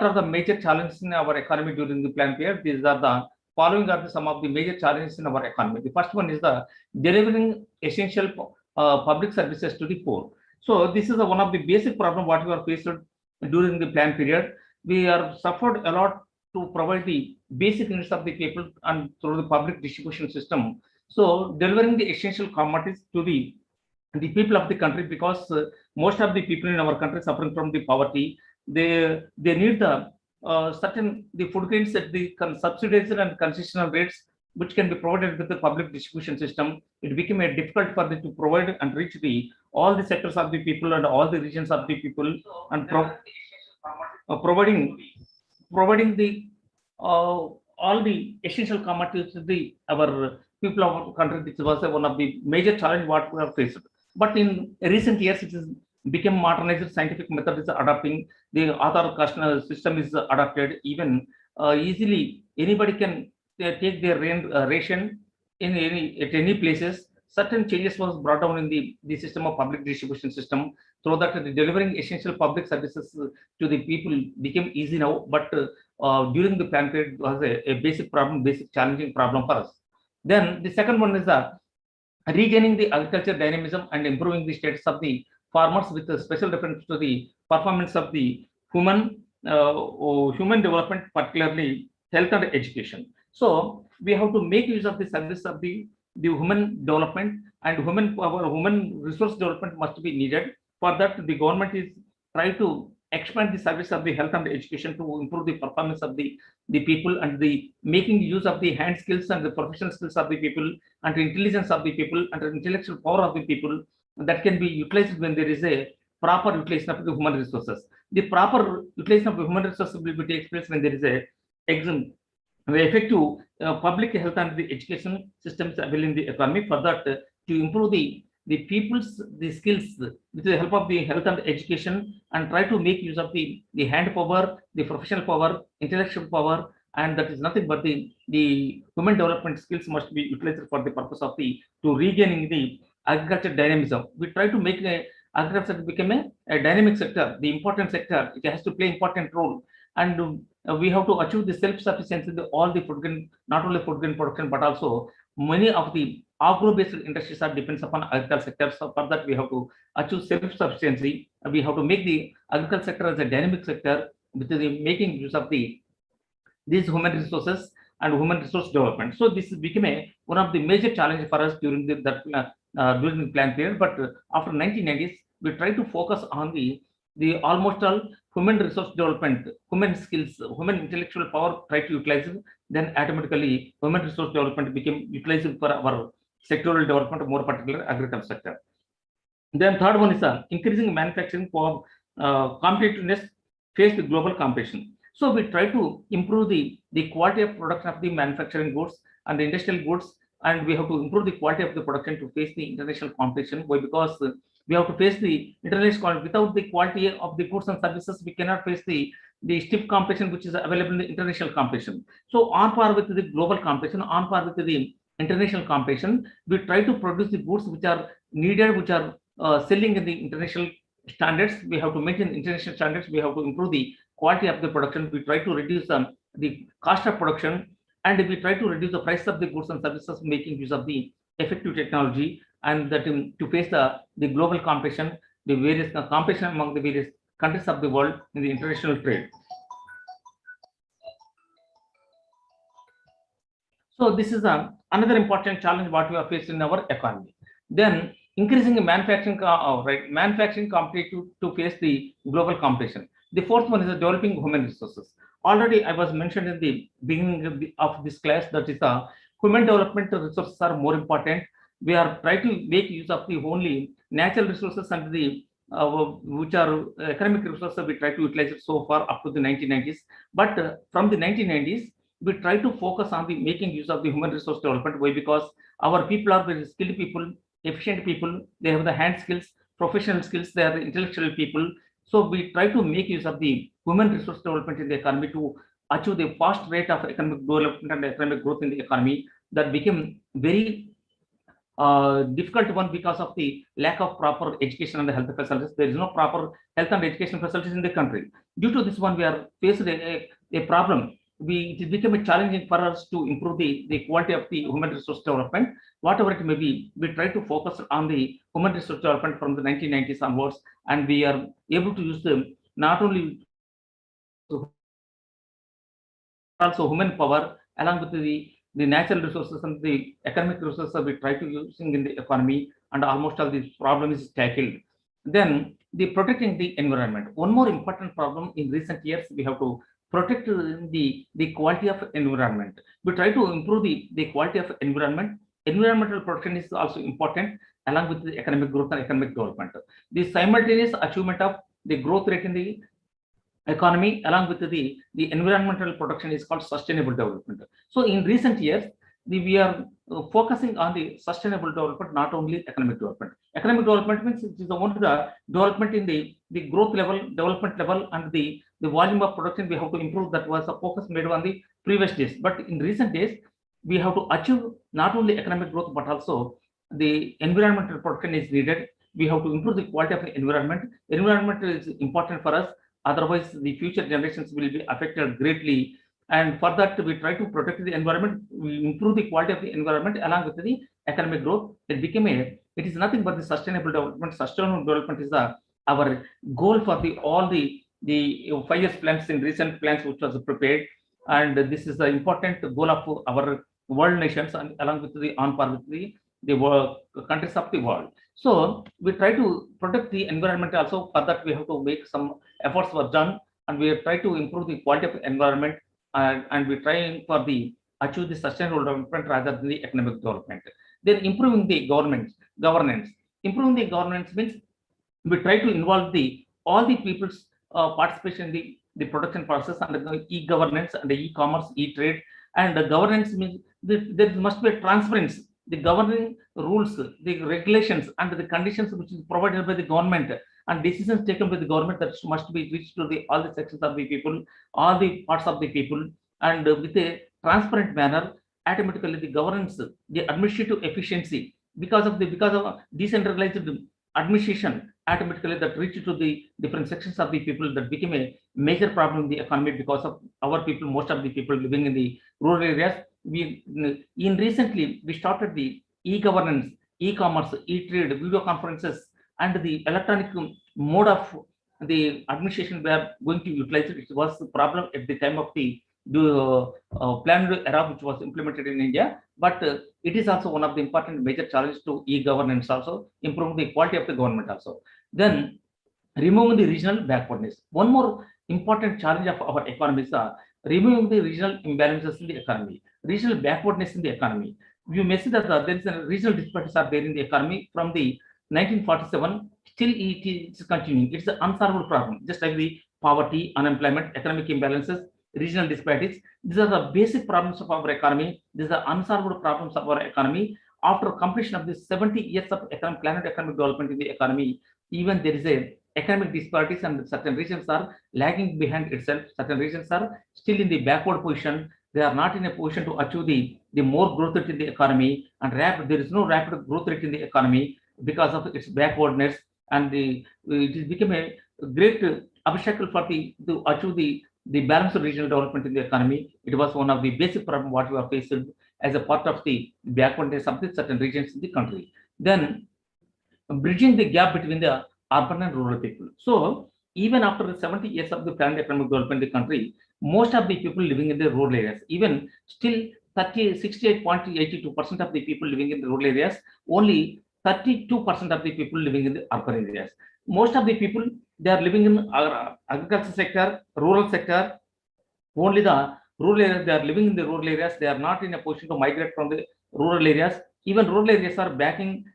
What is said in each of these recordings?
are the major challenges in our economy during the plan period? These are the following are some of the major challenges in our economy. The first one is the delivering essential public services to the poor. So this is one of the basic problem what we are faced during the plan period. We are suffered a lot to provide the basic needs of the people and through the public distribution system. So delivering the essential commodities to the people of the country, because most of the people in our country suffering from the poverty, they need the certain the food grains at the subsidized and concessional rates which can be provided with the public distribution system. It became a difficult for them to provide and reach the all the sectors of the people and all the regions of the people, and providing the all the essential commodities to the our people of our country. This was one of the major challenge what we have faced. But in recent years, it is become modernized. Scientific method is adopting. The other customer system is adopted. Even easily, anybody can take their ration in at any places. Certain changes was brought down in the system of public distribution system, so that the delivering essential public services to the people became easy now. But during the plan period was a basic problem, basic challenging problem for us. Then the second one is the regaining the agriculture dynamism and improving the status of the farmers with a special reference to the performance of the human development, particularly health and education. So we have to make use of the service of the human development, and human resource development must be needed. For that, the government is trying to expand the service of the health and education to improve the performance of the people, and the making use of the hand skills and the professional skills of the people, and the intelligence of the people, and the intellectual power of the people that can be utilized when there is a proper utilization of the human resources. The proper utilization of the human resources will be takes place when there is a effective public health and the education systems available in the economy. For that, to improve the people's the skills with the help of the health and education, and try to make use of the hand power, the professional power, intellectual power, and that is nothing but the human development skills must be utilized for the purpose of the to regaining the agriculture dynamism. We try to make agriculture become a dynamic sector, the important sector. It has to play important role, and we have to achieve the self-sufficiency in all the food grain, not only food grain production, but also many of the agro-based industries are depends upon agriculture sector. So for that, we have to achieve self-sufficiency. We have to make the agriculture sector as a dynamic sector with the making use of these human resources and human resource development. So this became one of the major challenges for us during the plan period. But after 1990s, we try to focus on the almost all human resource development, human skills, human intellectual power, try to utilize it. Then automatically human resource development became utilized for our sectoral development, more particular agriculture sector. Then third one is increasing manufacturing for competitiveness face the global competition. So we try to improve the quality of production of the manufacturing goods and the industrial goods, and we have to improve the quality of the production to face the international competition. Why? Because we have to face the international competition. Without the quality of the goods and services, we cannot face the stiff competition which is available in the international competition. So on par with the global competition, on par with the international competition, we try to produce the goods which are needed, which are selling in the international standards. We have to maintain international standards. We have to improve the quality of the production. We try to reduce the cost of production, and we try to reduce the price of the goods and services, making use of the effective technology, and that to face the global competition, the various competition among the various countries of the world in the international trade. So this is another important challenge what we are facing in our economy. Then increasing the manufacturing manufacturing competitive to face the global competition. The fourth one is developing human resources. Already I was mentioned in the beginning of this class that is human development resources are more important. We are trying to make use of the only natural resources and the which are economic resources. We try to utilize it so far up to the 1990s. But from the 1990s, we try to focus on the making use of the human resource development. Why? Because our people are very skilled people, efficient people. They have the hand skills, professional skills. They are the intellectual people. So we try to make use of the human resource development in the economy to achieve the fast rate of economic development and economic growth in the economy that became very difficult one because of the lack of proper education and health facilities. There is no proper health and education facilities in the country. Due to this one, we are faced a problem. It is becoming challenging for us to improve the quality of the human resource development. Whatever it may be, we try to focus on the human resource development from the 1990s onwards, and we are able to use them not only also human power along with the natural resources and the economic resources we try to using in the economy, and almost all this problem is tackled. Then the protecting the environment. One more important problem in recent years, we have to protect the quality of environment. We try to improve the quality of environment. Environmental protection is also important along with the economic growth and economic development. The simultaneous achievement of the growth rate in the economy along with the environmental protection is called sustainable development. So in recent years, we are focusing on the sustainable development, not only economic development. Economic development means it is only the development in the growth level, development level, and the volume of production we have to improve. That was a focus made on the previous days. But in recent days, we have to achieve not only economic growth, but also the environmental protection is needed. We have to improve the quality of the environment. Environment is important for us. Otherwise, the future generations will be affected greatly. And for that, we try to protect the environment, we improve the quality of the environment along with the economic growth. It is nothing but the sustainable development. Sustainable development is our goal for all the 5 years plans in recent plans which was prepared. And this is the important goal of our world nations, and along with the on par with the countries of the world. So we try to protect the environment also. For that, we have to make some efforts were done, and we try to improve the quality of the environment, and we try for the achieve the sustainable development rather than the economic development. Then improving the governance. Improving the governance means we try to involve all the people's participation in the production process, and the e-governance and the e-commerce, e-trade. And the governance means there must be a transparency. The governing rules, the regulations, and the conditions which is provided by the government, and decisions taken by the government that must be reached to all the sections of the people, all the parts of the people, and with a transparent manner. Automatically, the governance, the administrative efficiency, because of decentralized administration, automatically that reached to the different sections of the people, that became a major problem in the economy because of our people, most of the people living in the rural areas. In recently we started the e-governance, e-commerce, e-trade, video conferences, and the electronic mode of the administration we are going to utilize it. It was the problem at the time of the planned era which was implemented in India, but it is also one of the important major challenges to e-governance, also improving the quality of the government also. Then removing the regional backwardness. One more important challenge of our economy is removing the regional imbalances in the economy, regional backwardness in the economy. You may see that there is a regional disparities are there in the economy from the 1947. Still, it is continuing. It's an unsolved problem, just like the poverty, unemployment, economic imbalances, regional disparities. These are the basic problems of our economy. These are unsolved problems of our economy. After completion of the 70 years of planned economic development in the economy, even there is a economic disparities, and certain regions are lagging behind itself. Certain regions are still in the backward position. They are not in a position to achieve the more growth rate in the economy, and there is no rapid growth rate in the economy because of its backwardness, and it has become a great obstacle for to achieve the balanced regional development in the economy. It was one of the basic problems what we are facing as a part of the backwardness of the certain regions in the country. Then bridging the gap between the urban and rural people. So even after the 70 years of the planned economic development in the country, most of the people living in the rural areas, even still 68.82% of the people living in the rural areas, only 32% of the people living in the urban areas. Most of the people, they are living in agriculture sector, rural sector. Only the rural areas, they are living in the rural areas. They are not in a position to migrate from the rural areas. Even rural areas are lagging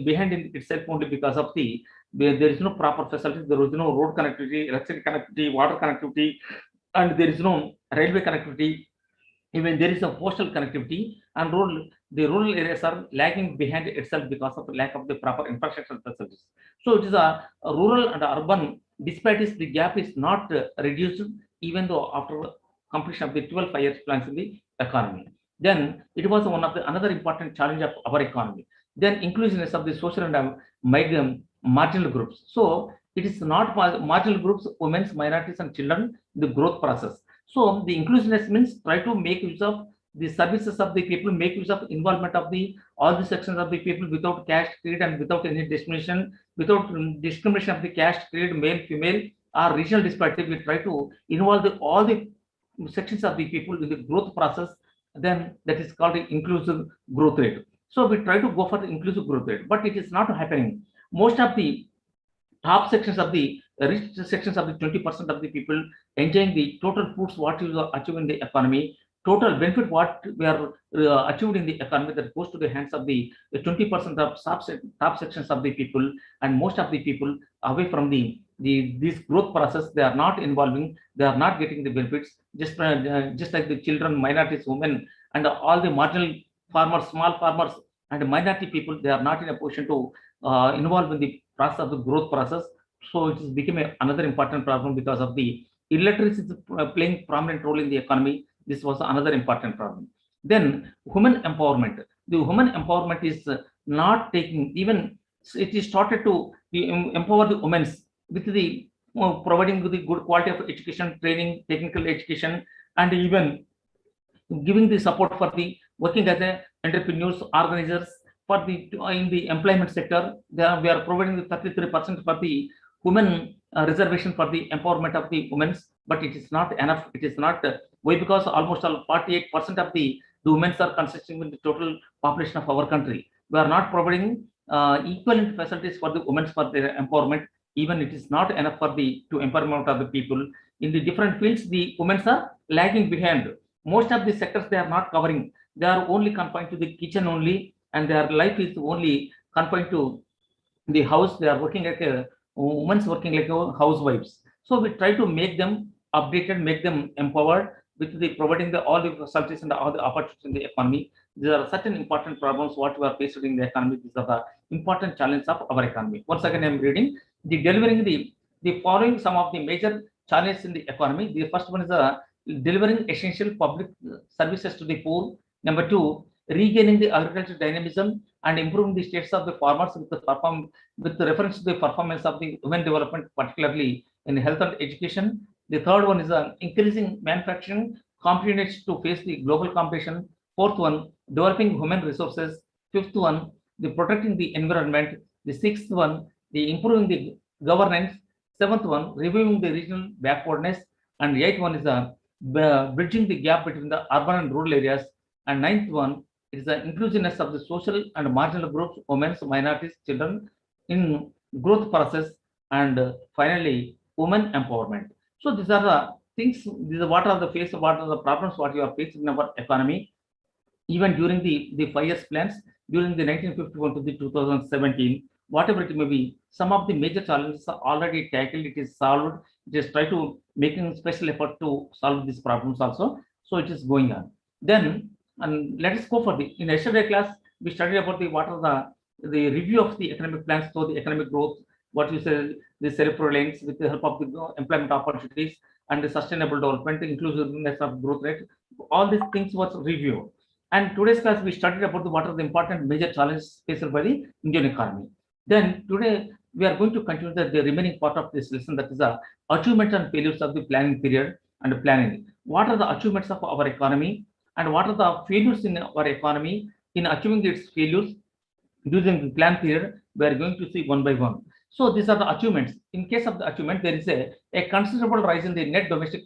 behind in itself only because of there is no proper facilities. There is no road connectivity, electric connectivity, water connectivity, and there is no railway connectivity. Even there is a postal connectivity, and the rural areas are lagging behind itself because of the lack of the proper infrastructure facilities. So it is a rural and urban disparities. The gap is not reduced, even though after completion of the 12 5 years plans in the economy. Then it was one of the another important challenge of our economy. Then inclusiveness of the social and marginal groups. So it is not marginal groups, women, minorities, and children, the growth process. So the inclusiveness means try to make use of the services of the people, make use of involvement of the all the sections of the people without caste, creed, and without any discrimination, without discrimination of the caste, creed, male, female, or regional disparity. We try to involve all the sections of the people in the growth process. Then that is called the inclusive growth rate. So we try to go for the inclusive growth rate, but it is not happening. Most of the top sections of the rich sections of the 20% of the people enjoying the total fruits what is achieved in the economy, total benefit what we are achieved in the economy, that goes to the hands of the 20% of top sections of the people, and most of the people away from the this growth process, they are not involving, they are not getting the benefits, just like the children, minorities, women, and all the marginal farmers, small farmers, and minority people, they are not in a position to involved in the process of the growth process. So it has become another important problem because of the illiteracy is playing prominent role in the economy. This was another important problem. Then women empowerment. The women empowerment is not taking even, it is started to empower the women with the providing the good quality of education, training, technical education, and even giving the support for the working as a entrepreneurs, organizers, for the in the employment sector. We are providing the 33% for the women reservation for the empowerment of the women, but it is not enough. It is not why, because almost all 48% of the women are consisting with the total population of our country. We are not providing equivalent facilities for the women for their empowerment. Even it is not enough for the to empowerment of the people in the different fields. The women are lagging behind. Most of the sectors they are not covering. They are only confined to the kitchen only, and their life is only confined to the house. They are working like a women's working like a housewives. So we try to make them updated, make them empowered with the providing the all the facilities and all the opportunities in the economy. These are certain important problems what we are facing in the economy. These are the important challenges of our economy. Once again, I am reading the delivering the following some of the major challenges in the economy. The first one is delivering essential public services to the poor. Number two, regaining the agricultural dynamism and improving the status of the farmers with the reference to the performance of the women development, particularly in health and education. The third one is increasing manufacturing competitiveness to face the global competition. Fourth one, developing human resources. Fifth one, the protecting the environment. The sixth one, the improving the governance. Seventh one, reviewing the regional backwardness. And the eighth one is bridging the gap between the urban and rural areas. And ninth one is the inclusiveness of the social and marginal groups, women, minorities, children in growth process. And finally, women empowerment. So these are the things. These are what are the face, what are the problems what you are facing in our economy. Even during the 5 years plans, during the 1951 to the 2017, whatever it may be, some of the major challenges are already tackled. It is solved. Just try to making special effort to solve these problems also. So it is going on. Then, and let us go for the in yesterday class we studied about the what are the review of the economic plans. So the economic growth, what you say, the self-reliance with the help of the employment opportunities and the sustainable development, inclusiveness of growth rate. All these things was review. And today's class we studied about what are the important major challenges faced by the Indian economy. Then today we are going to continue the remaining part of this lesson, that is the achievements and failures of the planning period and planning. What are the achievements of our economy and what are the failures in our economy in achieving its failures during the plan period? We are going to see one by one. So these are the achievements. In case of the achievement, there is a considerable rise in the net domestic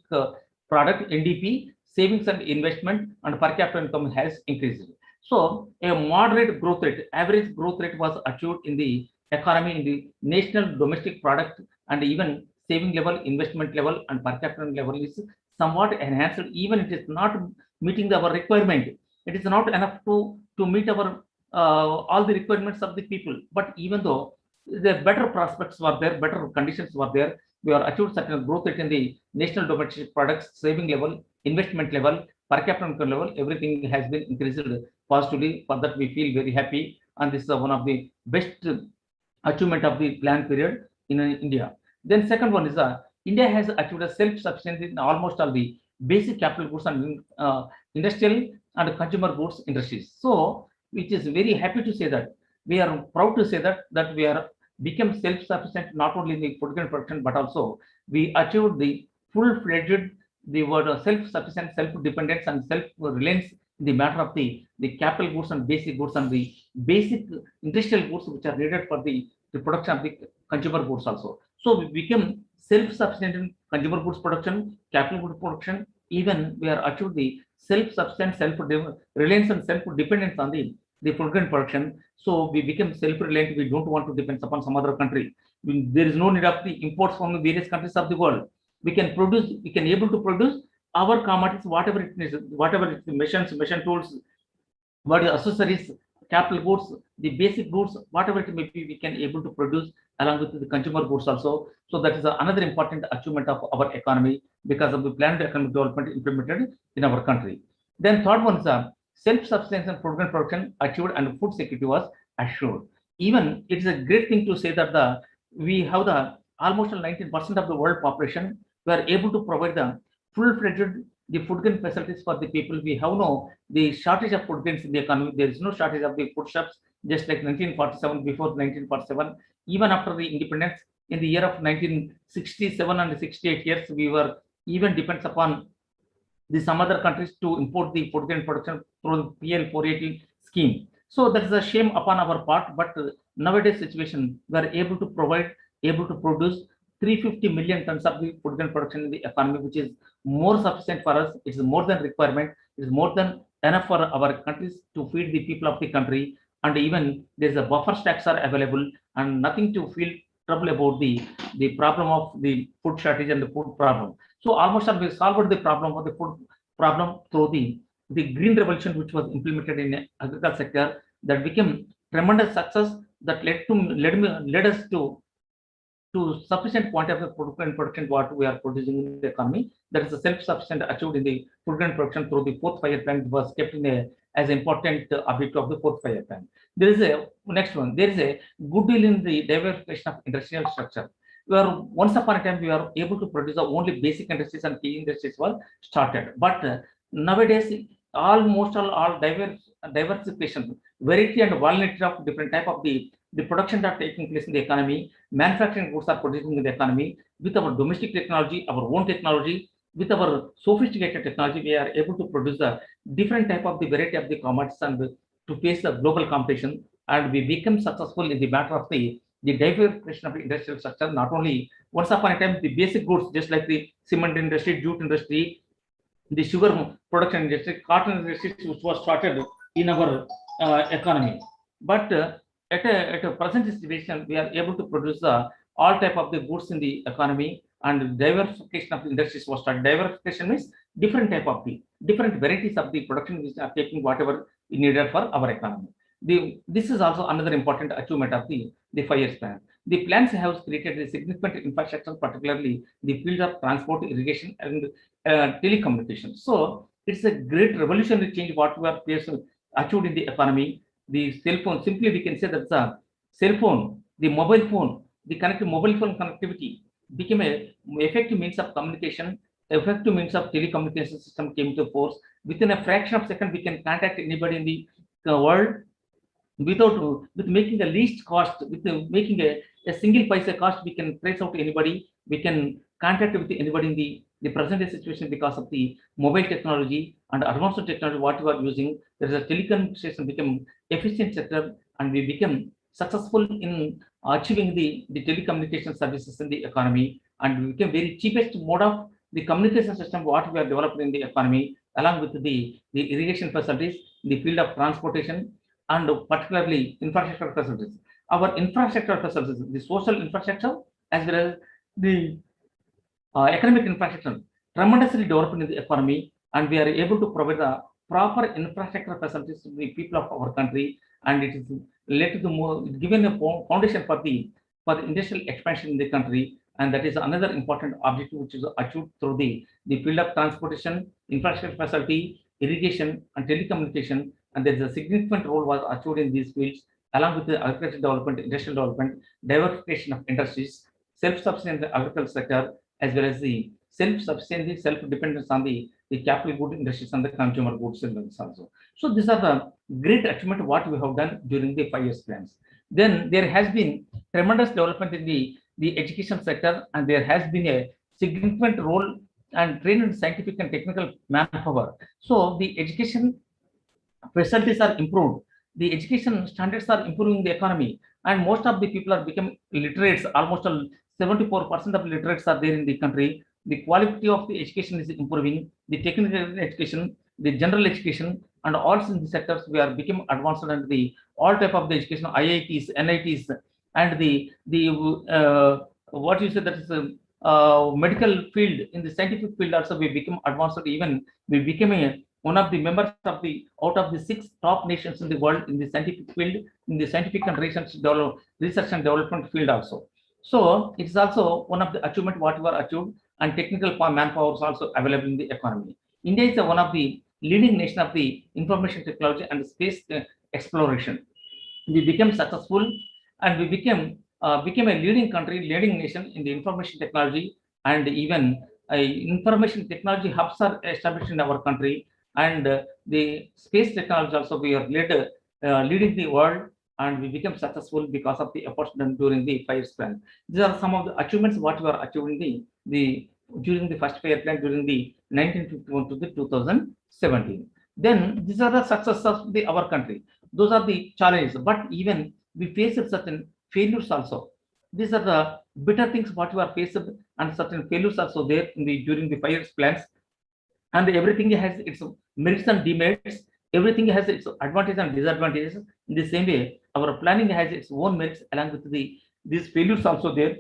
product (NDP), savings and investment, and per capita income has increased. So a moderate growth rate, average growth rate was achieved in the economy in the national domestic product, and even saving level, investment level, and per capita level is somewhat enhanced. Even it is not meeting our requirement. It is not enough to meet our all the requirements of the people. But even though the better prospects were there, better conditions were there, we are achieved certain growth rate in the national domestic products, saving level, investment level, per capita income level. Everything has been increased positively. For that, we feel very happy, and this is one of the best achievement of the plan period in India. Then second one is India has achieved a self-sufficiency in almost all the basic capital goods and industrial and consumer goods industries. So, which is very happy to say that we are proud to say that we are become self-sufficient not only in the food grain production but also we achieved the full-fledged the word self-sufficient, self-dependence, and self-reliance in the matter of the capital goods and basic goods and the basic industrial goods which are needed for the production of the consumer goods also. So we become self-sufficient in consumer goods production, capital goods production. Even we are achieved the self-sufficient, self-reliance and self-dependence on the food grain production. So we become self-reliant. We don't want to depend upon some other country. There is no need of the imports from the various countries of the world. We can produce, we can able to produce our commodities, whatever it is, whatever it's the machines, machine tools, what the accessories, capital goods, the basic goods, whatever it may be, we can able to produce along with the consumer goods also. So that is another important achievement of our economy because of the planned economic development implemented in our country. Then third one is self-sufficiency and food grain production achieved and food security was assured. Even it is a great thing to say that we have the almost 19% of the world population. We are able to provide the full-fledged the food grain facilities for the people. We have no the shortage of food grains in the economy. There is no shortage of the food shops, just like 1947, before 1947. Even after the independence, in the year of 1967 and 68 years, we were even depends upon some other countries to import the food grain production through the PL 480 scheme. So that is a shame upon our part, but nowadays situation, we are able to provide, able to produce 350 million tons of the food grain production in the economy, which is more sufficient for us. It is more than requirement. It is more than enough for our countries to feed the people of the country. And even there is a buffer stocks are available and nothing to feel trouble about the problem of the food shortage and the food problem. So almost we solved the problem of the food problem through the green revolution, which was implemented in agriculture sector, that became tremendous success that led us to sufficient quantity of food grain production what we are producing in the economy. That is a self-sufficient achieved in the food grain production through the fourth five-year plan was kept in as important objective of the fourth five-year plan. There is a next one. There is a good deal in the diversification of industrial structure. Where once upon a time we are able to produce only basic industries and key industries were started, but nowadays almost all diversification, variety and variety of different type of the production that are taking place in the economy, manufacturing goods are producing in the economy with our domestic technology, our own technology, with our sophisticated technology, we are able to produce a different type of the variety of the commodities and to face the global competition, and we become successful in the matter of the diversification of the industrial structure. Not only once upon a time the basic goods, just like the cement industry, jute industry, the sugar production industry, cotton industry, which was started in our economy, but at a present situation, we are able to produce all type of the goods in the economy, and diversification of the industries was started. Diversification means different type of the different varieties of the production which are taking whatever is needed for our economy. This is also another important achievement of the 5 years plan. The plans have created a significant infrastructure, particularly the field of transport, irrigation, and telecommunications. So it's a great revolutionary change what we are achieved in the economy. The cell phone, simply we can say that the cell phone, the mobile phone, the mobile phone connectivity became a effective means of communication, effective means of telecommunication system came to force. Within a fraction of a second, we can contact anybody in the world with making the least cost, with making a single paisa cost, we can trace out anybody, we can contact with anybody in the present day situation because of the mobile technology and advanced technology what we are using. There is a telecommunication become efficient sector, and we become successful in achieving the telecommunication services in the economy, and we became very cheapest mode of the communication system what we are developing in the economy, along with the irrigation facilities, the field of transportation, and particularly infrastructure facilities. Our infrastructure facilities, the social infrastructure as well as the economic infrastructure, tremendously developed in the economy, and we are able to provide the proper infrastructure facilities to the people of our country, and it is led to the more given a foundation for the industrial expansion in the country, and that is another important objective which is achieved through the field of transportation, infrastructure facility, irrigation, and telecommunication, and there is a significant role was achieved in these fields, along with the agricultural development, industrial development, diversification of industries, self-sufficient agricultural sector, as well as the self-sufficiency, self-dependence on the the capital good industries and the consumer goods industries also. So these are the great achievement what we have done during the 5 years plans. Then there has been tremendous development in the education sector, and there has been a significant role and trained scientific and technical manpower. So the education facilities are improved, the education standards are improving the economy, and most of the people are becoming literates. Almost 74% of literates are there in the country. The quality of the education is improving, the technical education, the general education, and also in the sectors we are becoming advanced, and the all type of the education, IITs, NITs, and the what you say, that is medical field, in the scientific field also we become advanced. Even we became one of the members of the out of the 6 top nations in the world in the scientific field, in the scientific and research and development field also. So it is also one of the achievement what we are achieved, and technical manpower is also available in the economy. India is one of the leading nation of the information technology and space exploration. We became successful, and we became a leading country, leading nation in the information technology, and even information technology hubs are established in our country, and the space technology also we are leading the world, and we became successful because of the efforts done during the 5 years plan. These are some of the achievements what we are achieving the during the first 5 year plan during the 1951 to the 2017. Then these are the successes of our country. Those are the challenges, but even we face certain failures also. These are the bitter things what we are faced, and certain failures also there in the during the 5 years plans. And everything has its merits and demerits. Everything has its advantages and disadvantages. In the same way, our planning has its own merits along with these failures also there,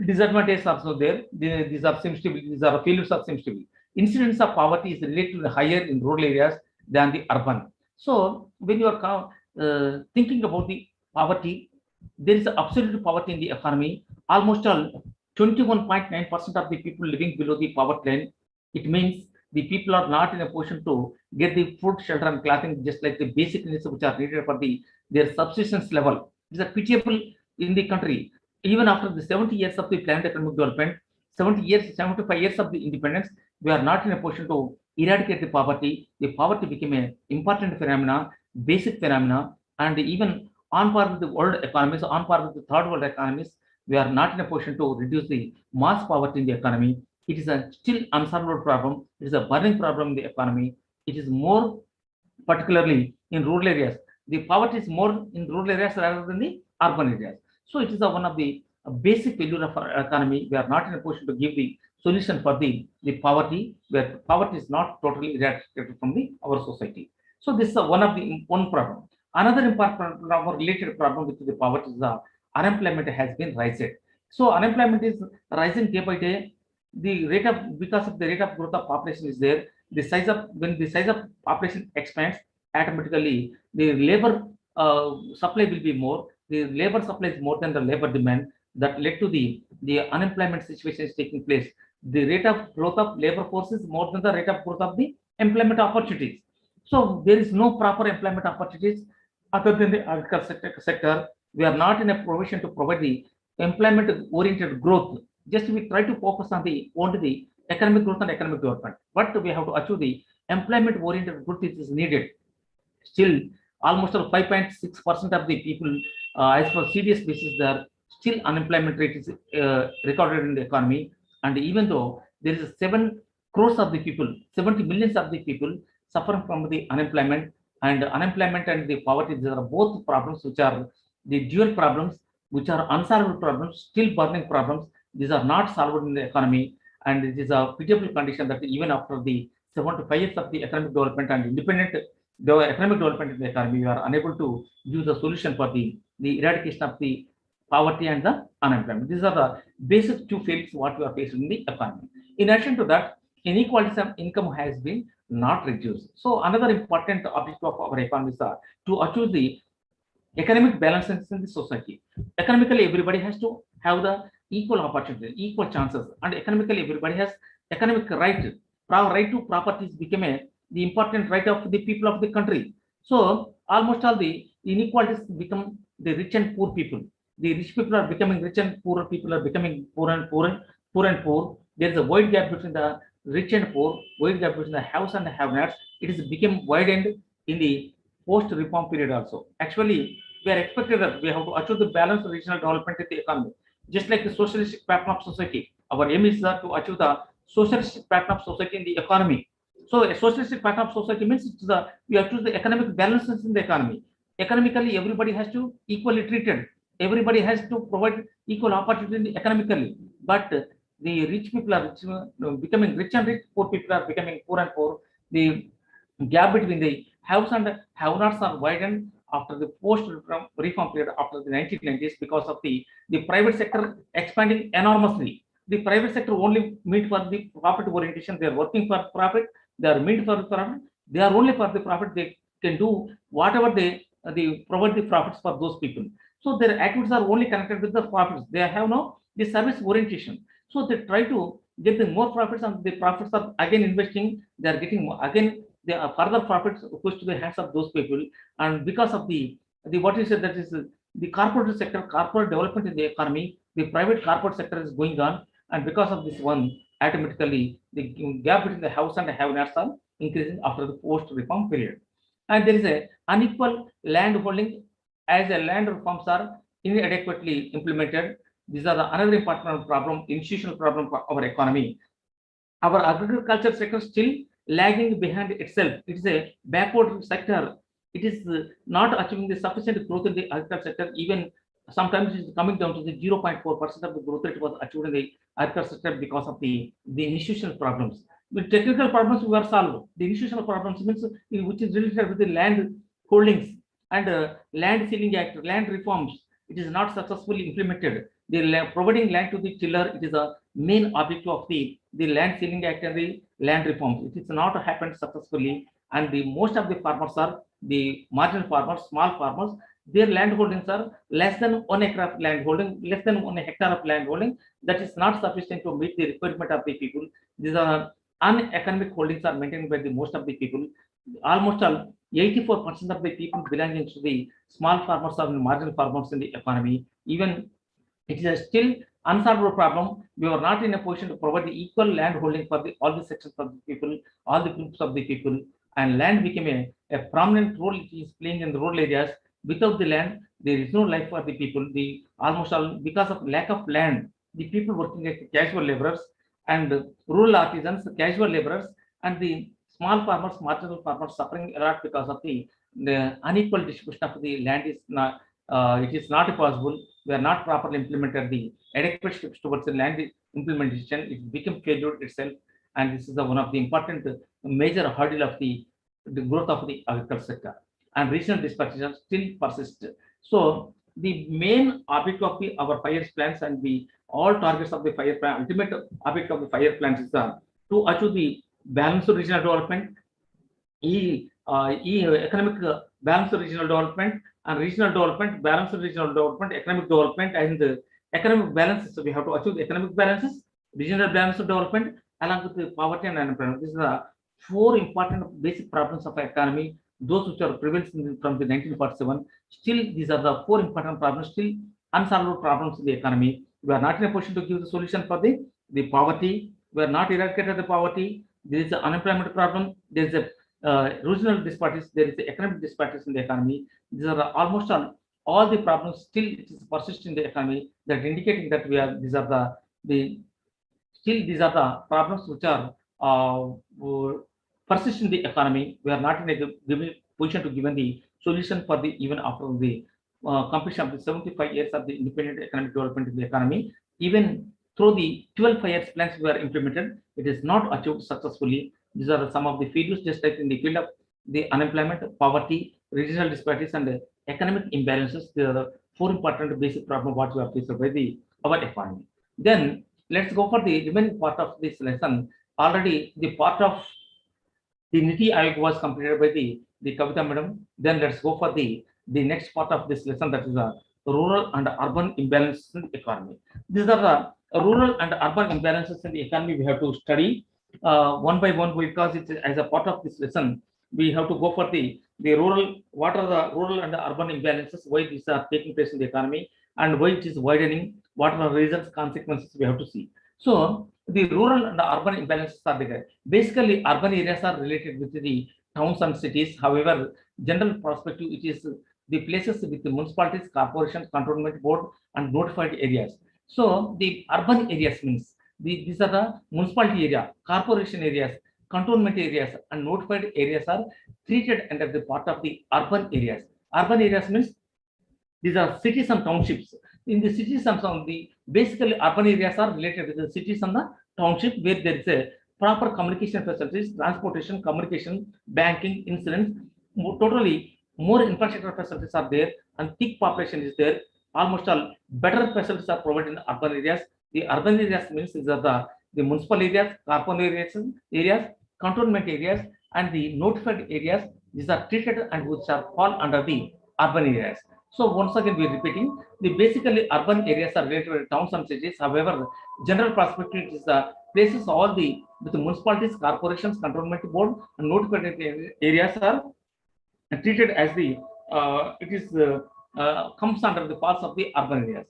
disadvantages also there. These are seems to be, these are failures are seems to be. Incidence of poverty is relatively higher in rural areas than the urban. So when you are thinking about the poverty, there is absolute poverty in the economy. Almost all 21.9% of the people living below the poverty line. It means the people are not in a position to get the food, shelter, and clothing, just like the basic needs which are needed for their subsistence level. It is a pitiable in the country. Even after the 70 years of the planned economic development, 75 years of the independence, we are not in a position to eradicate the poverty. The poverty became an important phenomena, basic phenomena, and even on par with the world economies, on par with the third world economies, we are not in a position to reduce the mass poverty in the economy. It is a still unsolved problem. It is a burning problem in the economy. It is more particularly in rural areas. The poverty is more in rural areas rather than the urban areas. So it is one of the basic failure of our economy. We are not in a position to give the solution for the poverty, where poverty is not totally eradicated from our society. So this is one problem. Another important problem, related problem with the poverty is the unemployment has been rising. So unemployment is rising day by day. The rate of, because of the rate of growth of population is there, the size of, when the size of population expands, automatically the labor supply will be more. The labor supply is more than the labor demand. That led to the unemployment situation is taking place. The rate of growth of labor force is more than the rate of growth of the employment opportunities. So there is no proper employment opportunities other than the agriculture sector. We are not in a provision to provide the employment oriented growth. Just we try to focus on only the economic growth and economic development, but we have to achieve the employment oriented growth is needed. Still almost 5.6% of the people, as per CDS basis, there still unemployment rate is recorded in the economy. And even though there is 7 crores of the people, 70 millions of the people suffering from the unemployment, and the poverty, these are both problems which are the dual problems, which are unsolved problems, still burning problems. These are not solved in the economy, and it is a pitiable condition that even after the 75 years of the economic development and independent economic development in the economy, we are unable to use the solution for the eradication of the poverty and the unemployment. These are the basic 2 failures what we are facing in the economy. In addition to that, inequalities of income has been not reduced. So another important objective of our economy is to achieve the economic balances in the society. Economically, everybody has to have the equal opportunity, equal chances, and economically, everybody has economic right. Right to properties became the important right of the people of the country. So almost all the inequalities become the rich and poor people. The rich people are becoming rich, and poor people are becoming poor and poor and poor and poor. There is a wide gap between the rich and poor, wide gap between the haves and have-nots, it is become widened in the post-reform period also. Actually, we are expected that we have to achieve the balanced regional development in the economy. Just like the socialistic pattern of society, our aim is that to achieve the socialistic pattern of society in the economy. So a socialistic pattern of society means it's the we have to choose the economic balances in the economy. Economically, everybody has to equally treated. Everybody has to provide equal opportunity economically. But the rich people are rich, becoming rich and rich, poor people are becoming poor and poor. The gap between the haves and have-nots are widened after the post-reform period after the 1990s because of the private sector expanding enormously. The private sector only meet for the profit orientation. They are working for profit. They are meant for profit. They are only for the profit. They can do whatever they provide the profits for those people. So their activities are only connected with the profits. They have no the service orientation. So they try to get the more profits, and the profits are again investing. They are getting more, again the further profits pushed to the hands of those people. And because of the what you said, that is the corporate sector, corporate development in the economy, the private corporate sector is going on, and because of this one, automatically the gap between the haves and have-nots are increasing after the post-reform period. And there is a unequal land holding as a land reforms are inadequately implemented. These are the another important problem, institutional problem for our economy. Our agriculture sector still lagging behind itself. It is a backward sector. It is not achieving the sufficient growth in the agriculture sector. Even sometimes it is coming down to the 0.4% of the growth rate was achieved in the agriculture sector because of the institutional problems. The technical problems were solved. The institutional problems means which is related with the land holdings and land ceiling act, land reforms. It is not successfully implemented. The providing land to the tiller, it is a main objective of the land ceiling act and the land reforms. It is not happened successfully, and the most of the farmers are the marginal farmers, small farmers. Their land holdings are less than 1 acre of land holding, less than 1 hectare of land holding. That is not sufficient to meet the requirement of the people. These are uneconomic holdings are maintained by the most of the people. Almost all 84% of the people belonging to the small farmers or marginal farmers in the economy. Even it is a still unsolved problem. We are not in a position to provide the equal land holding for all the sections of the people, all the groups of the people, and land became a prominent role it is playing in the rural areas. Without the land, there is no life for the people. The almost all because of lack of land, the people working as casual laborers and rural artisans, casual laborers, and the small farmers, marginal farmers suffering a lot because of the unequal distribution of the land is not. It is not possible. We are not properly implemented the adequate steps towards the land implementation. It became failure itself, and this is the one of the important major hurdle of the growth of the agriculture sector. And regional disparities still persist. So the main object of our 5 years plans and the all targets of the 5 year plan, ultimate object of the 5 year plans is to achieve the balanced regional development, economic balanced regional development, and regional development, balanced regional development, economic development, and the economic balances. So we have to achieve the economic balances, regional balanced development, along with the poverty and unemployment. These are 4 important basic problems of our economy, those which are prevalent from the 1947. Still, these are the 4 important problems, still unsolved problems in the economy. We are not in a position to give the solution for the poverty. We are not eradicated the poverty. There is an unemployment problem. There is a regional disparities. There is the economic disparities in the economy. These are almost all the problems still it is persist in the economy, that indicating that we are these are the still these are the problems which are persist in the economy. We are not in a position to given the solution for the even after the completion of the 75 years of the independent economic development in the economy. Even through the 12 years plans we are implemented, it is not achieved successfully. These are some of the failures, just like in the field of the unemployment, poverty, regional disparities, and economic imbalances. There are the 4 important basic problems what we are faced by our economy. Then let's go for the remaining part of this lesson. Already the part of the Niti Aayog was completed by the Kavita madam. Then let's go for the next part of this lesson, that is the rural and urban imbalances in the economy. These are the rural and urban imbalances in the economy. We have to study one by one, because it's as a part of this lesson. We have to go for the rural. What are the rural and the urban imbalances? Why these are taking place in the economy, and why it is widening? What are the reasons, consequences? We have to see. So the rural and the urban imbalances are there. Basically, urban areas are related with the towns and cities. However, general perspective, it is the places with the municipalities, corporations, cantonment board, and notified areas. So the urban areas means these are the municipality area, corporation areas, cantonment areas, and notified areas are treated under the part of the urban areas. Urban areas means these are cities and townships. In the cities and the basically urban areas are related with the cities and the township where there is a proper communication facilities, transportation, communication, banking, insurance. Totally more infrastructure facilities are there and thick population is there. Almost all better facilities are provided in the urban areas. The urban areas means these are the municipal areas, areas, cantonment areas, and the notified areas. These are treated and which are fall under the urban areas. So once again, we are repeating the basically urban areas are related to towns and cities. However, general perspective is the places all the with the municipalities, corporations, cantonment board, and notified areas are treated as the it is comes under the parts of the urban areas.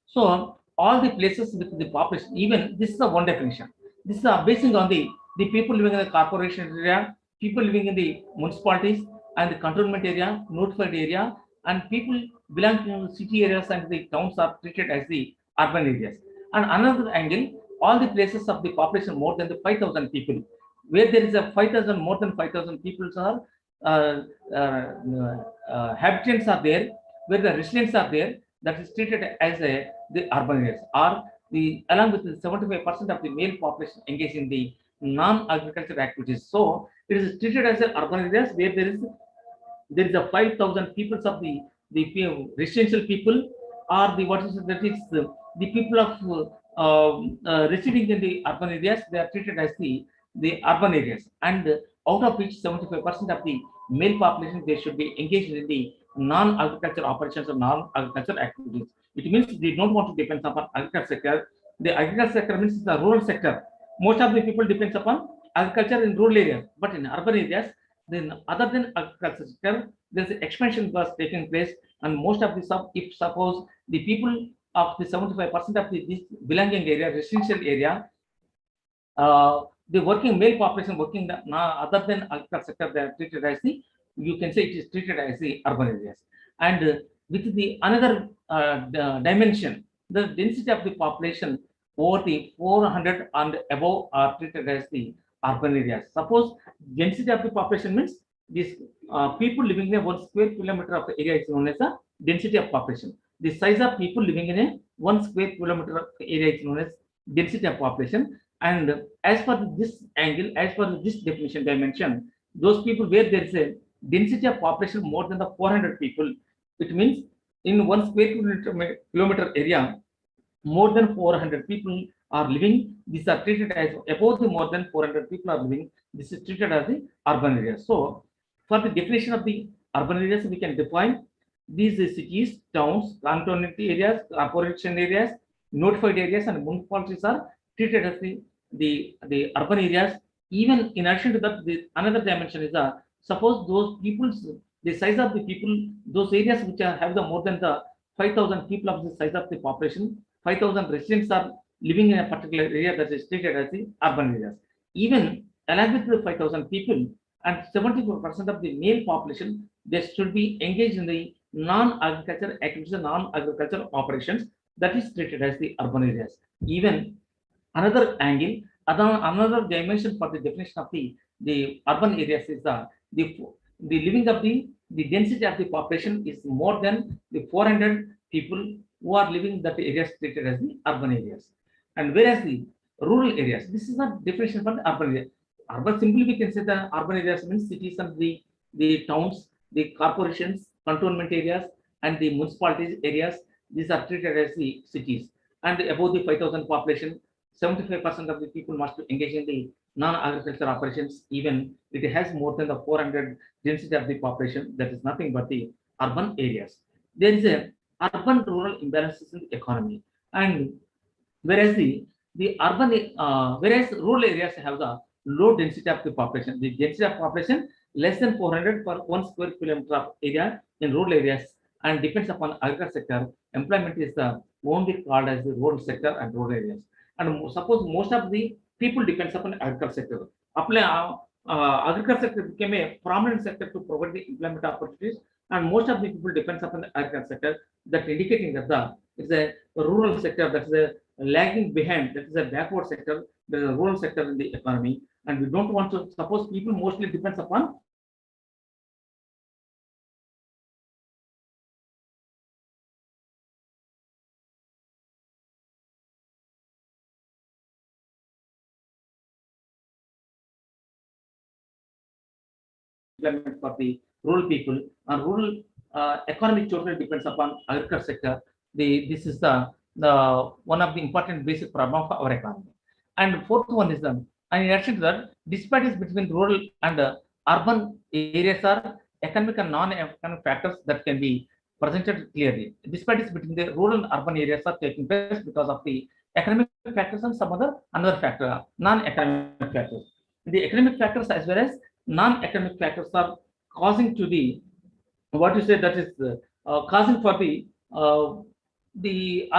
So all the places with the population, even this is a one definition. This is basing on the people living in the corporation area, people living in the municipalities and the cantonment area, notified area, and people belonging to the city areas and the towns are treated as the urban areas. And another angle, all the places of the population more than the 5,000 people, where there is a 5,000 more than 5,000 people are uh, habitants are there, where the residents are there, that is treated as the urban areas, or the along with the 75% of the male population engaged in the non-agricultural activities. So it is treated as an urban areas where there is a 5,000 peoples of the residential people, or the what is that is the people of residing in the urban areas. They are treated as the urban areas, and out of which 75% of the male population they should be engaged in the non-agricultural operations or non-agricultural activities. It means they don't want to depend upon agriculture sector. The agriculture sector means the rural sector. Most of the people depends upon agriculture in rural areas, but in urban areas, then other than agriculture sector, there's expansion was taking place, and most of the if suppose the people of the 75% of this belonging area, residential area, the working male population working other than agriculture sector, they are treated as the, you can say it is treated as the urban areas. And with the another dimension, the density of the population over the 400 and above are treated as the urban areas. Suppose density of the population means this people living in a 1 square kilometer of the area is known as the density of population. The size of people living in a 1 square kilometer of the area is known as density of population. And as per this angle, as per this definition dimension, those people where there is a density of population more than the 400 people, it means in 1 square kilometer area, more than 400 people are living. These are treated as above the more than 400 people are living. This is treated as the urban area. So for the definition of the urban areas, we can define these cities, towns, cantonment areas, corporation areas, notified areas, and municipalities are treated as the urban areas. Even in addition to that, the another dimension is suppose those people's, the size of the people, those areas which are have the more than the 5,000 people of the size of the population, 5,000 residents are living in a particular area, that is treated as the urban areas. Even along with the 5,000 people and 74% of the male population, they should be engaged in the non-agricultural activities, non-agricultural operations, that is treated as the urban areas. Even another angle, another dimension for the definition of the urban areas is the the living of the density of the population is more than the 400 people who are living that areas treated as the urban areas. And whereas the rural areas, this is not definition for the urban area. Urban, simply we can say the urban areas means cities and the towns, the corporations, cantonment areas, and the municipalities areas. These are treated as the cities, and above the 5,000 population, 75% of the people must engage in the non-agricultural operations. Even it has more than the 400 density of the population, that is nothing but the urban areas. There is a urban rural imbalances in the economy, and whereas the urban whereas rural areas have the low density of the population. The density of population less than 400 per 1 square kilometer of area in rural areas, and depends upon agriculture sector. Employment is the only called as the rural sector and rural areas. and suppose most of the people depends upon agriculture sector. Agriculture sector became a prominent sector to provide the employment opportunities, and most of the people depends upon the agriculture sector. That indicating that it's a rural sector that is a lagging behind, that is a backward sector. There is a rural sector in the economy, and we don't want to suppose people mostly depends upon employment for the rural people, and rural economic totally depends upon agriculture sector. This is the one of the important basic problem of our economy. And fourth one is and in addition to that, disparities between rural and urban areas are economic and non-economic factors that can be presented clearly. Disparities between the rural and urban areas are taking place because of the economic factors and some another factor, non-economic factors. The economic factors as well as non-economic factors are causing to the what you say, that is causing for the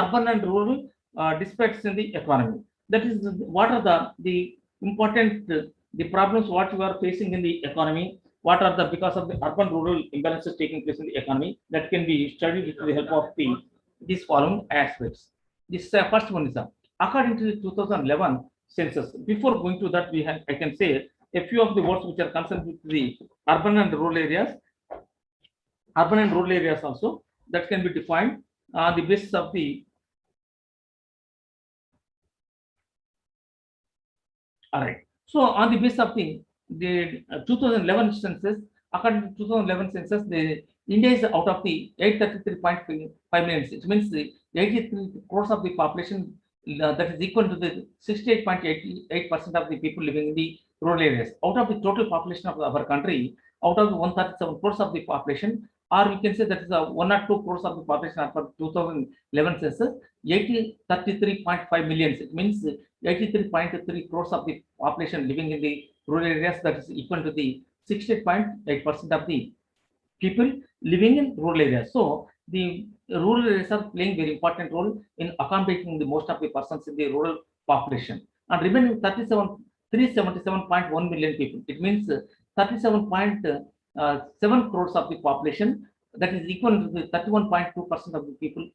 urban and rural disparities in the economy. That is what are the important the problems what you are facing in the economy. What are the because of the urban rural imbalances taking place in the economy that can be studied with the help of these following aspects. This first one is according to the 2011 census. Before going to that, I can say a few of the words which are concerned with the urban and rural areas. Urban and rural areas also that can be defined on the basis of the all right. So on the basis of the 2011 census, according to 2011 census, the India is out of the 833.5 million. It means the 83 crores of the population that is equal to the 68.88% of the people living in the rural areas. Out of the total population of our country, out of the 137 crores of the population, or we can say that is 1 or 2 crores of the population as per 2011 census, 33.5 million. It means 83.3 crores of the population living in the rural areas, that is equal to the 68.8% of the people living in rural areas. So the rural areas are playing very important role in accommodating the most of the persons in the rural population. And remaining 377.1 million people. It means 37.7 crores of the population, that is equal to the 31.2% of the people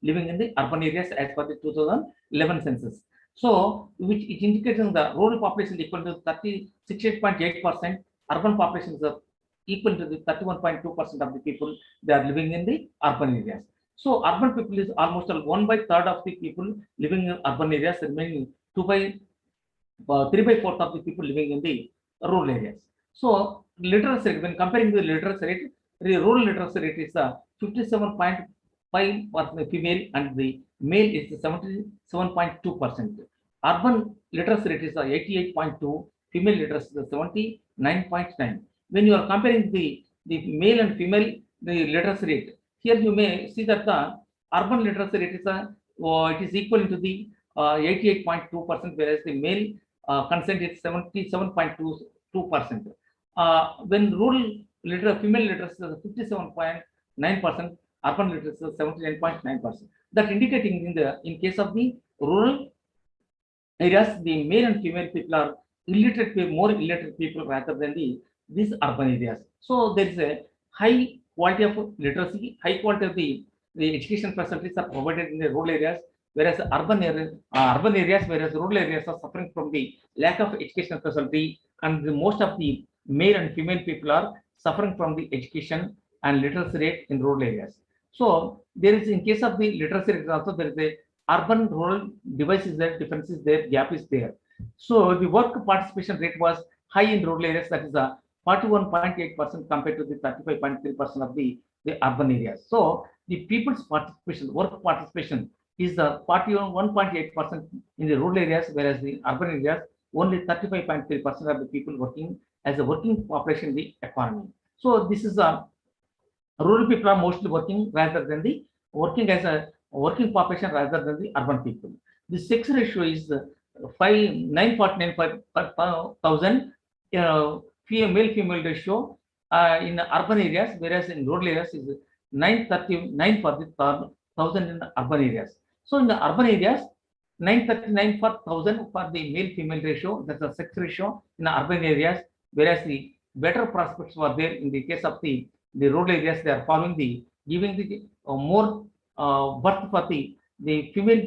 living in the urban areas as per the 2011 census. So, which it indicates the rural population is equal to 68.8%, urban population is equal to the 31.2% of the people they are living in the urban areas. So, urban people is almost 1/3 of the people living in urban areas, remaining 3/4 of the people living in the rural areas. So, literacy rate, when comparing the literacy rate, the rural literacy rate is 57.5% female and the male is 77.2%. Urban literacy rate is 88.2, female literacy is 79.9. When you are comparing the male and female the literacy rate, here you may see that the urban literacy rate is it is equal to the 88.2%, whereas the male consent is 77.22%. When rural female literacy is 57.9%, urban literacy is 79.9%. That indicating in case of the rural areas, the male and female people are illiterate, more illiterate people rather than these urban areas. So there is a high quality of literacy, high quality of the education facilities are provided in the rural areas, whereas urban areas, whereas rural areas are suffering from the lack of educational facility, and most of the male and female people are suffering from the education and literacy rate in rural areas. So there is, in case of the literacy rate also, there is a urban rural divide is there, difference is there, gap is there. So the work participation rate was high in rural areas, that is 41.8% compared to the 35.3% of the urban areas. So the people's participation, work participation is 41.8% in the rural areas, whereas the urban areas only 35.3% of the people working as a working population in the economy. So this is rural people are mostly working rather than the working as a working population rather than the urban people. The sex ratio is 949 per 1,000 male female ratio in urban areas, whereas in rural areas is 939 per 1,000 in urban areas. So in the urban areas, 939 per 1000 for the male-female ratio, that's the sex ratio in the urban areas, whereas the better prospects were there in the case of the rural areas. They are following the giving the more birth for the female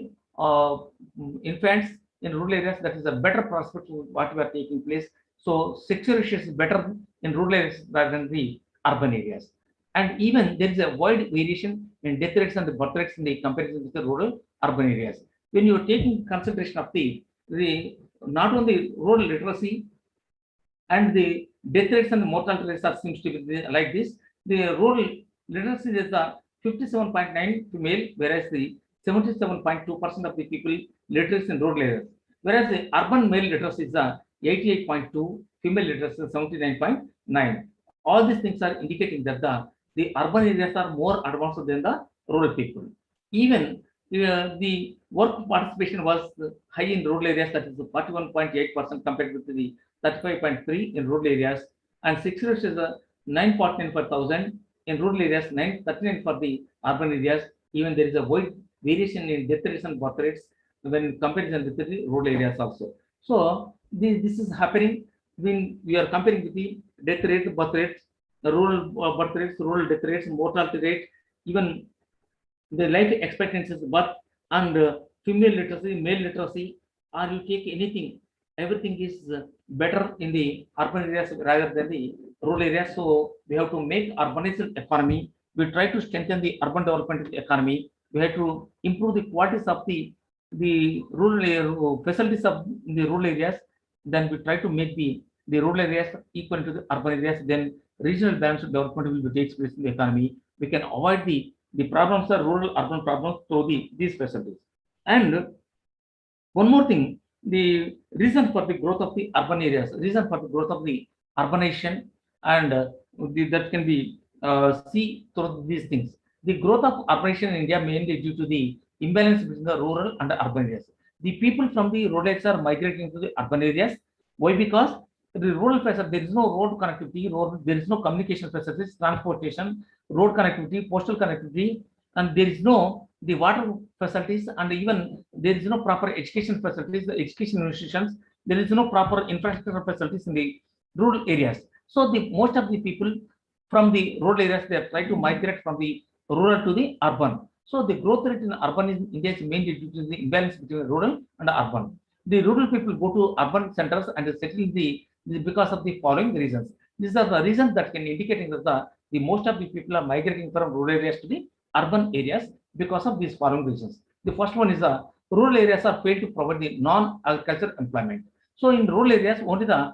infants in rural areas. That is a better prospect what we are taking place. So sexual ratio is better in rural areas rather than the urban areas. And even there is a wide variation in death rates and the birth rates in the comparison with the rural urban areas. When you are taking consideration of the not only rural literacy and the death rates and the mortality rates are seems to be like this. The rural literacy is the 57.9 female, whereas the 77.2% of the people literacy in rural areas. Whereas the urban male literacy is the 88.2, female literacy is 79.9. All these things are indicating that the urban areas are more advanced than the rural people. Even the work participation was high in rural areas, that is 41.8% compared with the 35.3 in rural areas, and sexual ratio is 9.9 per 1000 in rural areas, 939 for the urban areas. Even there is a wide variation in death rates and birth rates when comparison with the rural areas also. So this is happening when we are comparing with the death rate, birth rates, the rural birth rates, rural death rates, mortality rate, even the life expectancies, birth and female literacy, male literacy, or you take anything, everything is better in the urban areas rather than the rural areas. So we have to make urbanized economy. We try to strengthen the urban development economy. We have to improve the qualities of the rural facilities of the rural areas. Then we try to make the rural areas equal to the urban areas. Then regional balanced development will be takes place in the economy. We can avoid the problems are rural urban problems through these facilities. And one more thing, the reason for the growth of the urban areas, reason for the growth of the urbanization, and that can be see through these things. The growth of urbanization in India mainly due to the imbalance between the rural and the urban areas. The people from the rural areas are migrating to the urban areas. Why? Because the rural facility, there is no road connectivity, there is no communication facilities, transportation, road connectivity, postal connectivity, and there is no the water facilities, and even there is no proper education facilities, the education institutions, there is no proper infrastructure facilities in the rural areas. So the most of the people from the rural areas, they are trying to migrate from the rural to the urban. So the growth rate in urban in India is mainly due to the imbalance between rural and urban. The rural people go to urban centers and settle in because of the following reasons. These are the reasons that can indicate that the most of the people are migrating from rural areas to the urban areas because of these following reasons. The first one is rural areas are failed to provide the non-agricultural employment. So in rural areas, only the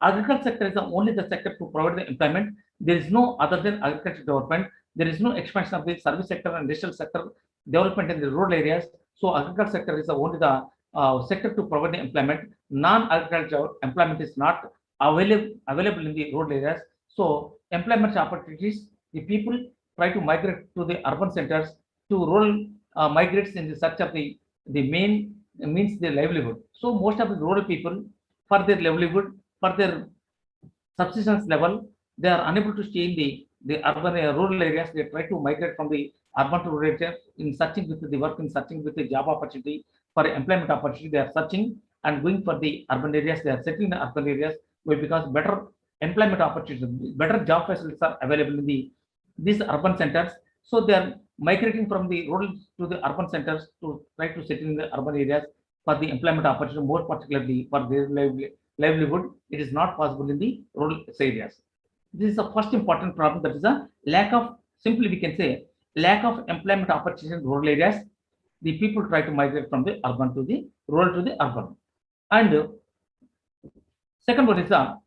agriculture sector is only the sector to provide the employment. There is no other than agriculture development. There is no expansion of the service sector and industrial sector development in the rural areas. So agriculture sector is only the sector to provide the employment. Non-agricultural employment is not available in the rural areas. So employment opportunities, the people try to migrate to the urban centers, to rural migrates in the search of the main means their livelihood. So most of the rural people, for their livelihood, for their subsistence level, they are unable to stay in the urban rural areas. They try to migrate from the urban to rural areas in searching with the work, in searching with the job opportunity, for employment opportunity. They are searching and going for the urban areas. They are settling in the urban areas because better employment opportunities, better job facilities are available in these urban centers. So they are migrating from the rural to the urban centers to try to settle in the urban areas for the employment opportunity, more particularly for their livelihood. It is not possible in the rural areas. This is the first important problem, that is a lack of, simply we can say, lack of employment opportunities in rural areas. The people try to migrate from the urban to the rural to the urban. And second one is the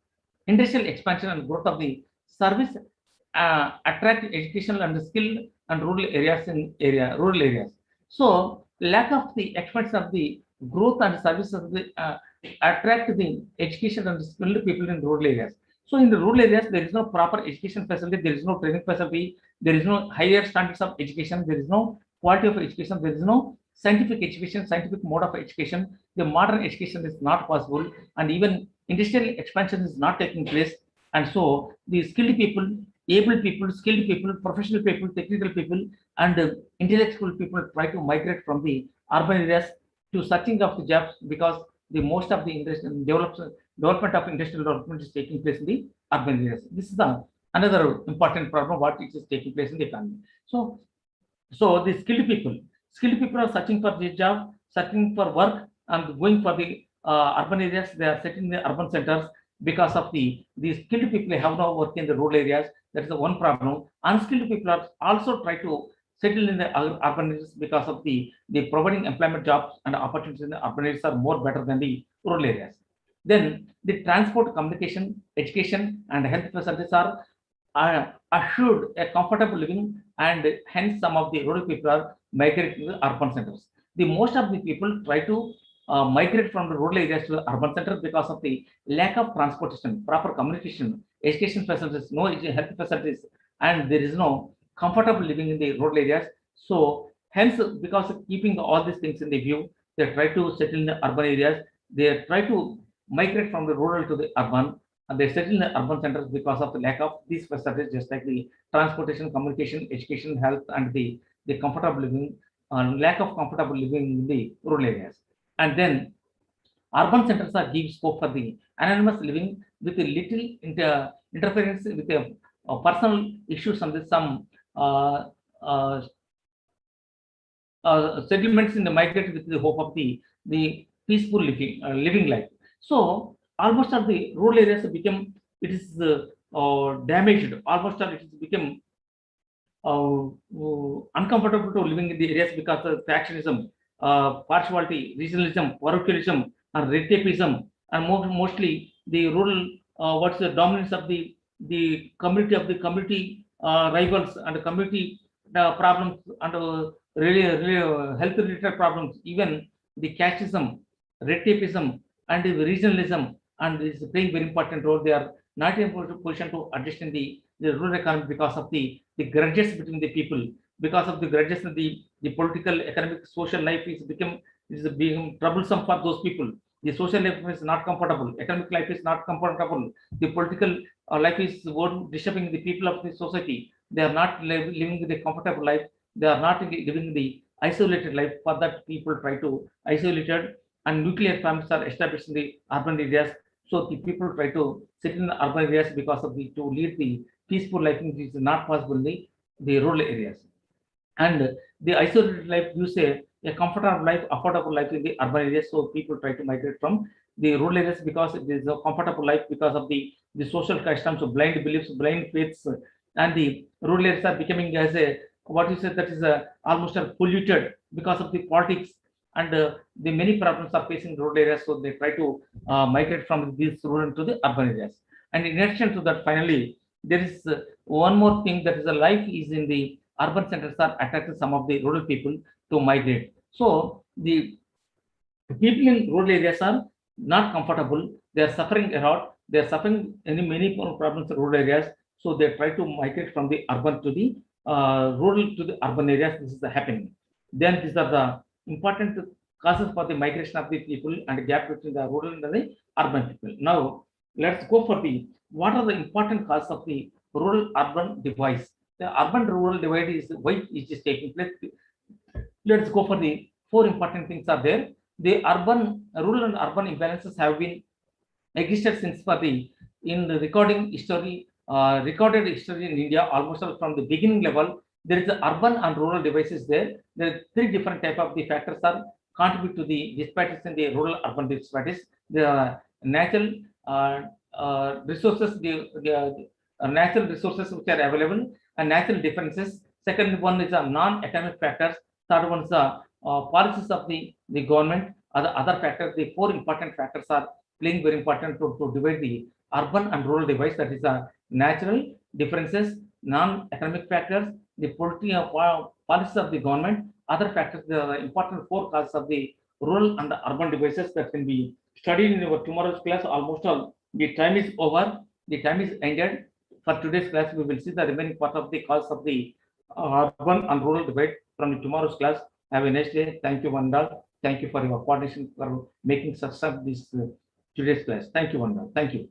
industrial expansion and growth of the service attract educational and skilled and rural areas rural areas. So lack of the expansion of the growth and services of the attract the education and skilled people in rural areas. So in the rural areas, there is no proper education facility, there is no training facility, there is no higher standards of education, there is no quality of education, there is no scientific education, scientific mode of education. The modern education is not possible, and even industrial expansion is not taking place. And so the skilled people, able people, skilled people, professional people, technical people, and intellectual people try to migrate from the urban areas to searching of the jobs, because the most of the development of industrial development is taking place in the urban areas. This is the another important problem what it is taking place in the economy. So the skilled people are searching for the job, searching for work, and going for the urban areas. They are setting the urban centers because of the skilled people have now work in the rural areas. That is the one problem. Unskilled people are also try to settle in the urban areas because of the providing employment jobs and opportunities in the urban areas are more better than the rural areas. Then the transport, communication, education, and health facilities are assured a comfortable living, and hence some of the rural people are migrating to the urban centers. The most of the people try to migrate from the rural areas to the urban centers because of the lack of transportation, proper communication, education facilities, no health facilities, and there is no comfortable living in the rural areas. So hence, because of keeping all these things in the view, they try to settle in the urban areas. They try to migrate from the rural to the urban, and they settle in the urban centers because of the lack of these facilities, just like the transportation, communication, education, health, and the comfortable living, lack of comfortable living in the rural areas. And then urban centers are give scope for the anonymous living with a little interference with the personal issues and some uh, uh, settlements in the migrate with the hope of the peaceful living life. So almost all the rural areas become, it is damaged. Almost all it has become uncomfortable to living in the areas because of factionism, partiality, regionalism, parochialism, and red tapeism, and mostly the rural, what's the dominance of the community rivals and community problems, and really health related problems, even the casteism, red tapeism, and the regionalism, and is playing very important role. They are not in a position to adjust in the rural economy because of the grudges between the people, because of the grudges in the political, economic, social life is being troublesome for those people. The social life is not comfortable, economic life is not comfortable, the political life is disturbing the people of the society. They are not living the comfortable life, they are not living the isolated life. For that, people try to isolated, and nuclear families are established in the urban areas. So the people try to sit in the urban areas because of to lead the peaceful life, which is not possible in the rural areas. And the isolated life gives a comfortable life, affordable life in the urban areas. So people try to migrate from the rural areas because it is a comfortable life, because of the social customs, so blind beliefs, blind faiths, and the rural areas are becoming as a, what you said, that is almost polluted because of the politics, and the many problems are facing rural areas. So they try to migrate from these rural to the urban areas. And in addition to that, finally, there is one more thing, that is the life is in the urban centers are attracting some of the rural people to migrate. So the people in rural areas are not comfortable. They are suffering a lot. They are suffering many problems in rural areas. So they try to migrate from the urban to the rural to the urban areas. This is the happening. Then these are the important causes for the migration of the people and gap between the rural and the urban people. Now let's go for the what are the important causes of the rural urban divide. The urban rural divide is why it is taking place. Let's go for the four important things are there. The rural and urban imbalances have been existed since for the in the recorded history in India, almost from the beginning level. There is the urban and rural devices there. There are three different type of the factors are contribute to the disparities in the rural urban disparities. The natural resources, the natural resources which are available, and natural differences. Second one is a non-economic factors. Third one is the policies of the government. Other factors, the four important factors are playing very important to divide the urban and rural divide. That is the natural differences, non-economic factors, the policies of the government. Other factors, the important four causes of the rural and the urban divides that can be studied in our tomorrow's class. Almost all the time is over. The time is ended. For today's class, we will see the remaining part of the cause of the urban and rural divide from the tomorrow's class. Have a nice day. Thank you, Vandal. Thank you for your coordination for making such of this today's class. Thank you, Vandal. Thank you.